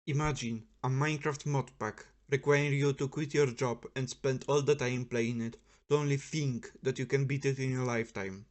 Imagine a Minecraft modpack requiring you to quit your job and spend all the time playing it to only think that you can beat it in a lifetime.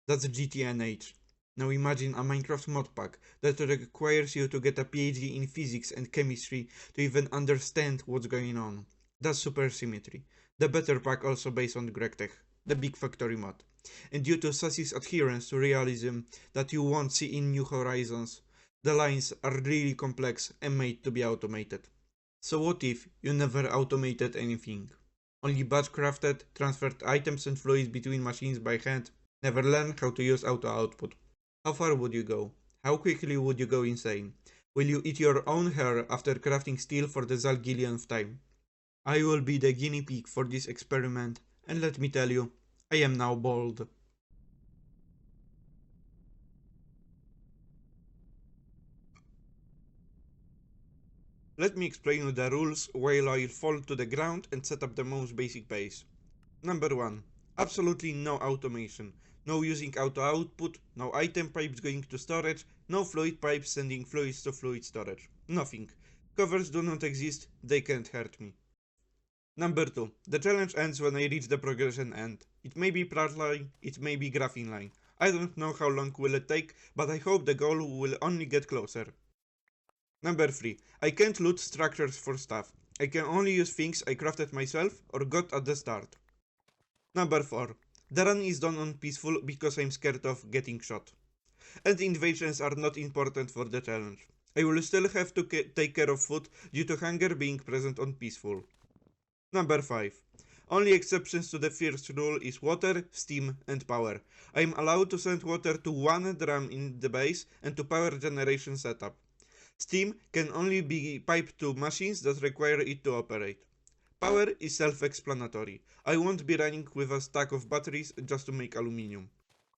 That's GTNH. Now imagine a Minecraft modpack that requires you to get a PhD in physics and chemistry to even understand what's going on. That's SuperSymmetry. The better pack also based on GregTech, the big factory mod. And due to Sassy's adherence to realism that you won't see in New Horizons, the lines are really complex and made to be automated. So what if you never automated anything? Only batch crafted, transferred items and fluids between machines by hand, never learned how to use auto output. How far would you go? How quickly would you go insane? Will you eat your own hair after crafting steel for the zilgillionth time? I will be the guinea pig for this experiment, and let me tell you, I am now bald. Let me explain you the rules while I fall to the ground and set up the most basic base. Number 1. Absolutely no automation. No using auto output, no item pipes going to storage, no fluid pipes sending fluids to fluid storage. Nothing. Covers do not exist, they can't hurt me. Number 2. The challenge ends when I reach the progression end. It may be plot line, it may be graphing line. I don't know how long will it take, but I hope the goal will only get closer. Number 3. I can't loot structures for stuff. I can only use things I crafted myself or got at the start. Number 4. The run is done on peaceful because I'm scared of getting shot. And invasions are not important for the challenge. I will still have to take care of food due to hunger being present on peaceful. Number 5. Only exceptions to the first rule is water, steam and power. I am allowed to send water to one drum in the base and to power generation setup. Steam can only be piped to machines that require it to operate. Power is self-explanatory. I won't be running with a stack of batteries just to make aluminium.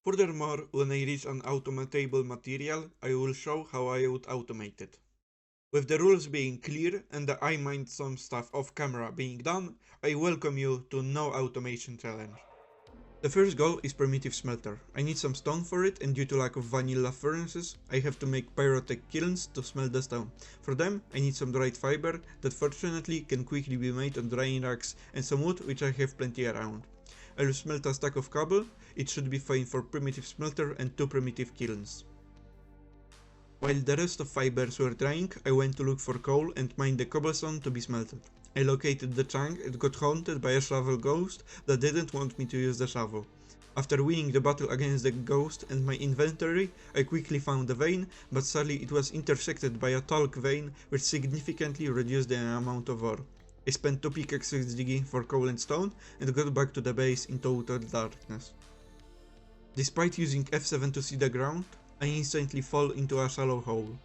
Furthermore, when I reach an automatable material, I will show how I would automate it. With the rules being clear and the I mind some stuff off camera being done, I welcome you to No Automation Challenge. The first goal is primitive smelter. I need some stone for it, and due to lack of vanilla furnaces, I have to make pyrotech kilns to smelt the stone. For them, I need some dried fiber that fortunately can quickly be made on drying racks and some wood which I have plenty around. I will smelt a stack of cobble, it should be fine for primitive smelter and 2 primitive kilns. While the rest of fibers were drying, I went to look for coal and mine the cobblestone to be smelted. I located the chunk and got haunted by a shovel ghost that didn't want me to use the shovel. After winning the battle against the ghost and my inventory, I quickly found a vein, but sadly it was intersected by a talc vein which significantly reduced the amount of ore. I spent 2 pickaxes digging for coal and stone and got back to the base in total darkness. Despite using F7 to see the ground, I instantly fall into a shallow hole.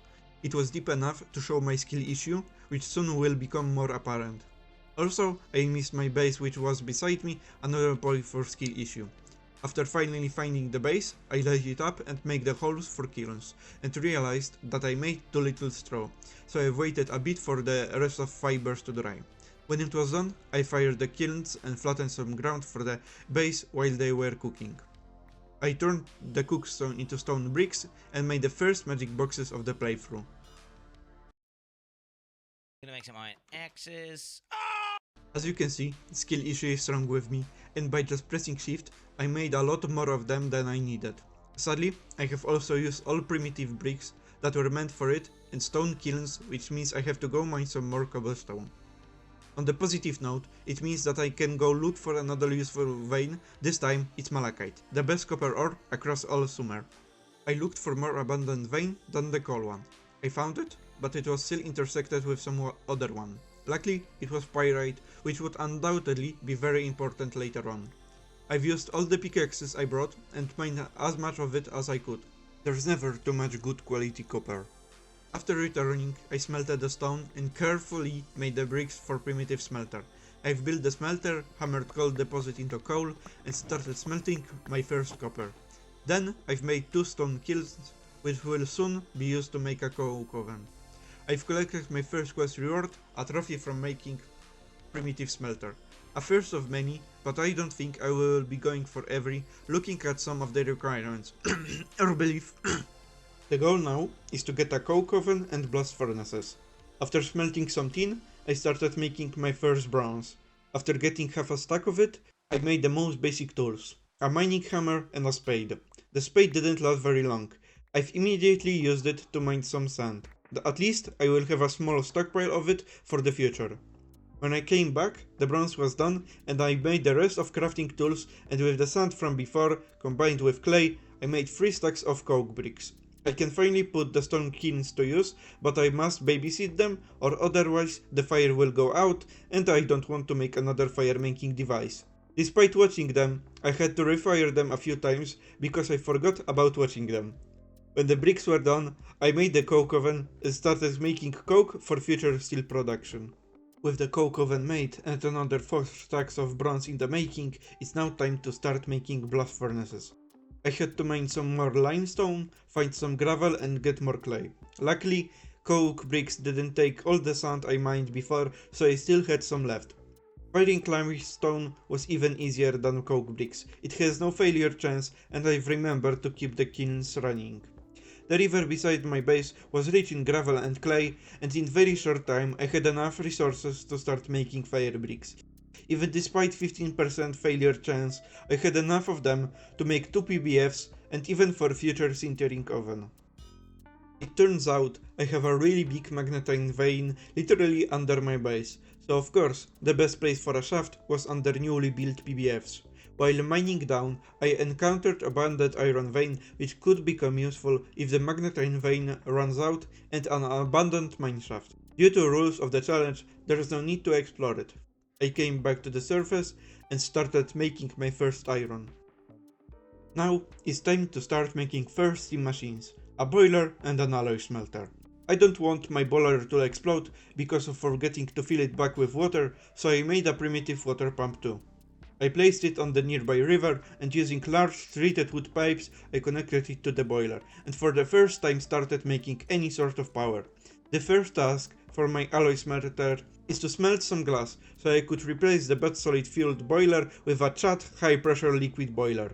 It was deep enough to show my skill issue, which soon will become more apparent. Also, I missed my base which was beside me, another point for skill issue. After finally finding the base, I light it up and make the holes for kilns, and realized that I made too little straw, so I waited a bit for the rest of fibers to dry. When it was done, I fired the kilns and flattened some ground for the base while they were cooking. I turned the cookstone into stone bricks and made the first magic boxes of the playthrough. Gonna make some iron axes. As you can see, skill issue is strong with me, and by just pressing shift, I made a lot more of them than I needed. Sadly, I have also used all primitive bricks that were meant for it and stone kilns, which means I have to go mine some more cobblestone. On the positive note, it means that I can go look for another useful vein, this time it's malachite, the best copper ore across all Sumer. I looked for more abundant vein than the coal one. I found it, but it was still intersected with some other one. Luckily, it was pyrite, which would undoubtedly be very important later on. I've used all the pickaxes I brought and mined as much of it as I could. There's never too much good quality copper. After returning, I smelted the stone and carefully made the bricks for primitive smelter. I've built the smelter, hammered gold deposit into coal, and started smelting my first copper. Then I've made 2 stone kilns, which will soon be used to make a coke oven. I've collected my first quest reward, a trophy from making primitive smelter. A first of many, but I don't think I will be going for every, looking at some of the requirements. or belief. The goal now is to get a coke oven and blast furnaces. After smelting some tin, I started making my first bronze. After getting half a stack of it, I made the most basic tools, a mining hammer and a spade. The spade didn't last very long. I've immediately used it to mine some sand. At least I will have a small stockpile of it for the future. When I came back, the bronze was done and I made the rest of crafting tools, and with the sand from before, combined with clay, I made 3 stacks of coke bricks. I can finally put the stone kilns to use, but I must babysit them or otherwise the fire will go out and I don't want to make another fire making device. Despite watching them, I had to refire them a few times because I forgot about watching them. When the bricks were done, I made the coke oven and started making coke for future steel production. With the coke oven made and another 4 stacks of bronze in the making, it's now time to start making blast furnaces. I had to mine some more limestone, find some gravel and get more clay. Luckily, coke bricks didn't take all the sand I mined before, so I still had some left. Firing limestone was even easier than coke bricks. It has no failure chance and I've remembered to keep the kilns running. The river beside my base was rich in gravel and clay, and in very short time I had enough resources to start making fire bricks. Even despite 15% failure chance, I had enough of them to make 2 PBFs and even for future sintering oven. It turns out I have a really big magnetite vein literally under my base, so of course the best place for a shaft was under newly built PBFs. While mining down, I encountered a banded iron vein which could become useful if the magnetite vein runs out, and an abandoned mineshaft. Due to rules of the challenge, there is no need to explore it. I came back to the surface and started making my first iron. Now it's time to start making first steam machines, a boiler and an alloy smelter. I don't want my boiler to explode because of forgetting to fill it back with water, so I made a primitive water pump too. I placed it on the nearby river and using large treated wood pipes I connected it to the boiler and for the first time started making any sort of power. The first task for my alloy smelter is to smelt some glass so I could replace the bed solid fueled boiler with a chat high pressure liquid boiler.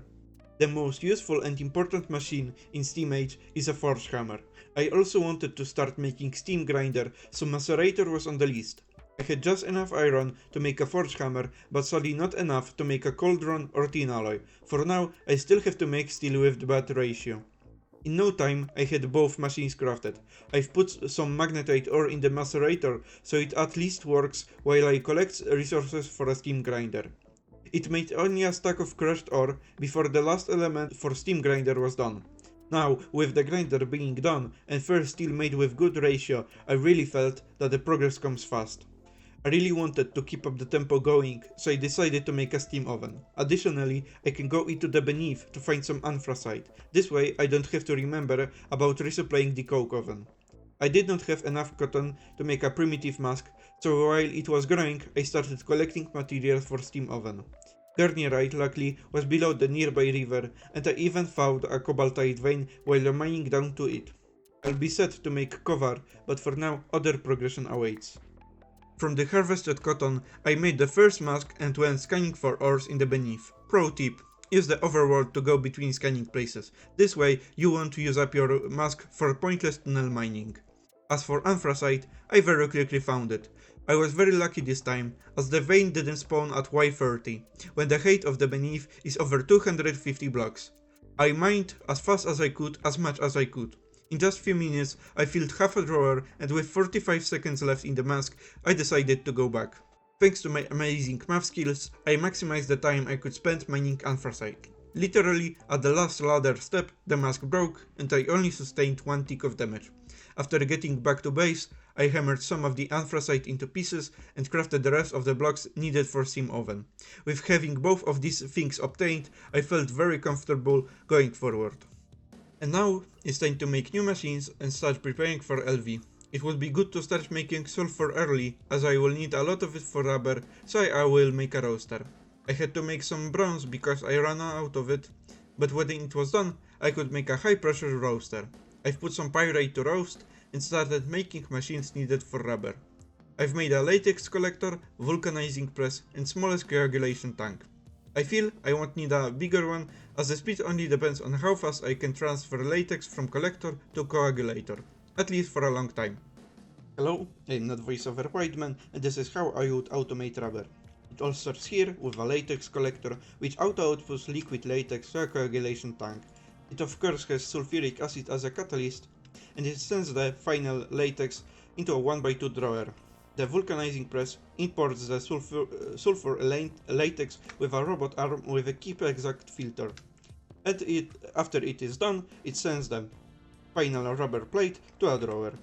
The most useful and important machine in Steam Age is a forge hammer. I also wanted to start making steam grinder, so macerator was on the list. I had just enough iron to make a forge hammer, but sadly not enough to make a cauldron or tin alloy. For now, I still have to make steel with the bad ratio. In no time, I had both machines crafted. I've put some magnetite ore in the macerator, so it at least works while I collect resources for a steam grinder. It made only a stack of crushed ore before the last element for steam grinder was done. Now, with the grinder being done and first steel made with good ratio, I really felt that the progress comes fast. I really wanted to keep up the tempo going, so I decided to make a steam oven. Additionally, I can go into the beneath to find some anthracite. This way I don't have to remember about resupplying the coke oven. I did not have enough cotton to make a primitive mask, so while it was growing, I started collecting materials for steam oven. Garnierite, luckily, was below the nearby river, and I even found a cobaltite vein while mining down to it. I'll be set to make cover, but for now other progression awaits. From the harvested cotton, I made the first mask and went scanning for ores in the beneath. Pro tip: use the overworld to go between scanning places. This way you won't use up your mask for pointless tunnel mining. As for anthracite, I very quickly found it. I was very lucky this time, as the vein didn't spawn at Y30, when the height of the beneath is over 250 blocks. I mined as fast as I could, as much as I could. In just few minutes, I filled half a drawer, and with 45 seconds left in the mask, I decided to go back. Thanks to my amazing math skills, I maximized the time I could spend mining anthracite. Literally, at the last ladder step, the mask broke, and I only sustained 1 tick of damage. After getting back to base, I hammered some of the anthracite into pieces and crafted the rest of the blocks needed for steam oven. With having both of these things obtained, I felt very comfortable going forward. And now it's time to make new machines and start preparing for LV. It would be good to start making sulfur early, as I will need a lot of it for rubber, so I will make a roaster. I had to make some bronze because I ran out of it, but when it was done, I could make a high pressure roaster. I've put some pyrite to roast and started making machines needed for rubber. I've made a latex collector, vulcanizing press and smallest coagulation tank. I feel I won't need a bigger one, as the speed only depends on how fast I can transfer latex from collector to coagulator, at least for a long time. Hello, I'm not VoiceOver Whiteman, and this is how I would automate rubber. It all starts here with a latex collector, which auto-outputs liquid latex to a coagulation tank. It of course has sulfuric acid as a catalyst, and it sends the final latex into a 1x2 drawer. The vulcanizing press imports the sulfur latex with a robot arm with a keep exact filter. After it is done, it sends the final rubber plate to a drawer.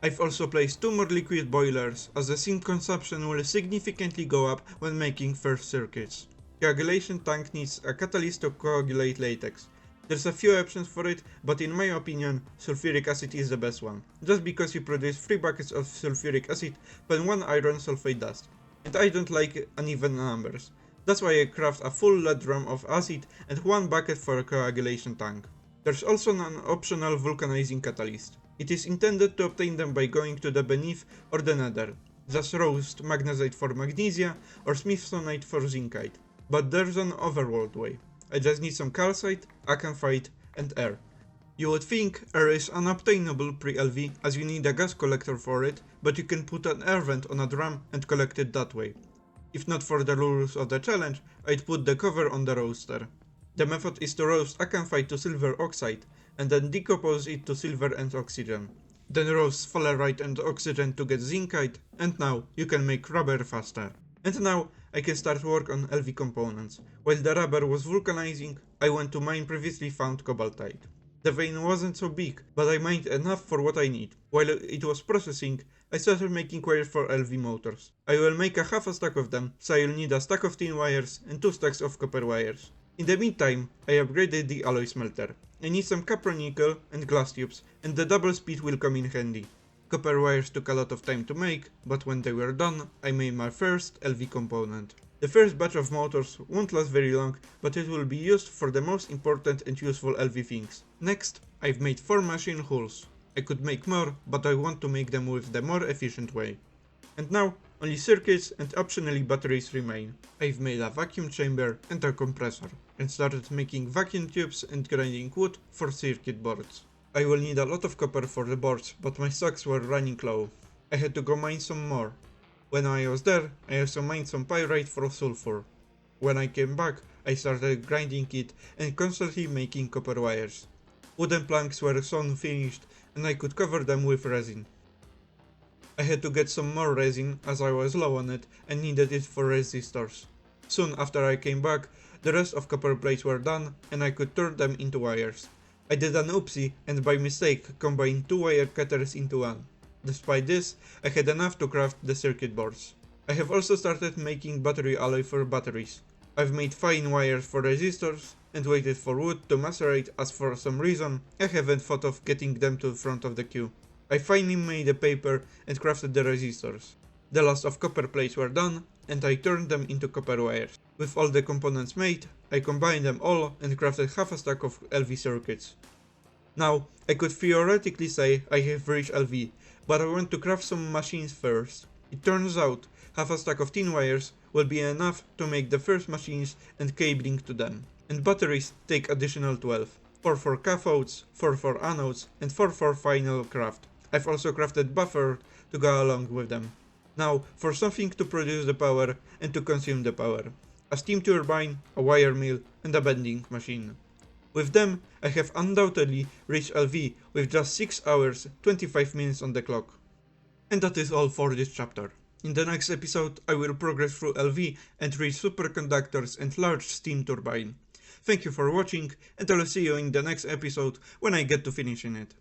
I've also placed 2 more liquid boilers, as the zinc consumption will significantly go up when making first circuits. Coagulation tank needs a catalyst to coagulate latex. There's a few options for it, but in my opinion, sulfuric acid is the best one, just because you produce 3 buckets of sulfuric acid when 1 iron sulfate dust, and I don't like uneven numbers. That's why I craft a full lead drum of acid and 1 bucket for a coagulation tank. There's also an optional vulcanizing catalyst. It is intended to obtain them by going to the beneath or the nether, thus roast magnesite for magnesia or smithsonite for zincite. But there's an overworld way. I just need some calcite, acanthite, and air. You would think air is unobtainable pre-LV as you need a gas collector for it, but you can put an air vent on a drum and collect it that way. If not for the rules of the challenge, I'd put the cover on the roaster. The method is to roast acanthite to silver oxide, and then decompose it to silver and oxygen. Then roast sphalerite and oxygen to get zincite, and now you can make rubber faster. And now I can start work on LV components. While the rubber was vulcanizing, I went to mine previously found cobaltite. The vein wasn't so big, but I mined enough for what I need. While it was processing, I started making wires for LV motors. I will make a half a stack of them, so I'll need a stack of tin wires and 2 stacks of copper wires. In the meantime, I upgraded the alloy smelter. I need some copper-nickel and glass tubes, and the double speed will come in handy. Copper wires took a lot of time to make, but when they were done, I made my first LV component. The first batch of motors won't last very long, but it will be used for the most important and useful LV things. Next, I've made 4 machine hulls. I could make more, but I want to make them with the more efficient way. And now, only circuits and optionally batteries remain. I've made a vacuum chamber and a compressor, and started making vacuum tubes and grinding wood for circuit boards. I will need a lot of copper for the boards, but my stocks were running low. I had to go mine some more. When I was there, I also mined some pyrite for sulfur. When I came back, I started grinding it and constantly making copper wires. Wooden planks were soon finished, and I could cover them with resin. I had to get some more resin as I was low on it and needed it for resistors. Soon after I came back, the rest of copper plates were done and I could turn them into wires. I did an oopsie and by mistake combined 2 wire cutters into one. Despite this, I had enough to craft the circuit boards. I have also started making battery alloy for batteries. I've made fine wires for resistors and waited for wood to macerate as for some reason I haven't thought of getting them to the front of the queue. I finally made the paper and crafted the resistors. The last of copper plates were done, and I turned them into copper wires. With all the components made, I combined them all and crafted half a stack of LV circuits. Now, I could theoretically say I have reached LV, but I want to craft some machines first. It turns out, half a stack of tin wires will be enough to make the first machines and cabling to them. And batteries take additional 12. 4 for cathodes, 4 for anodes, and 4 for final craft. I've also crafted buffer to go along with them. Now, for something to produce the power and to consume the power. A steam turbine, a wire mill, and a bending machine. With them, I have undoubtedly reached LV with just 6 hours, 25 minutes on the clock. And that is all for this chapter. In the next episode, I will progress through LV and reach superconductors and large steam turbine. Thank you for watching, and I will see you in the next episode when I get to finishing it.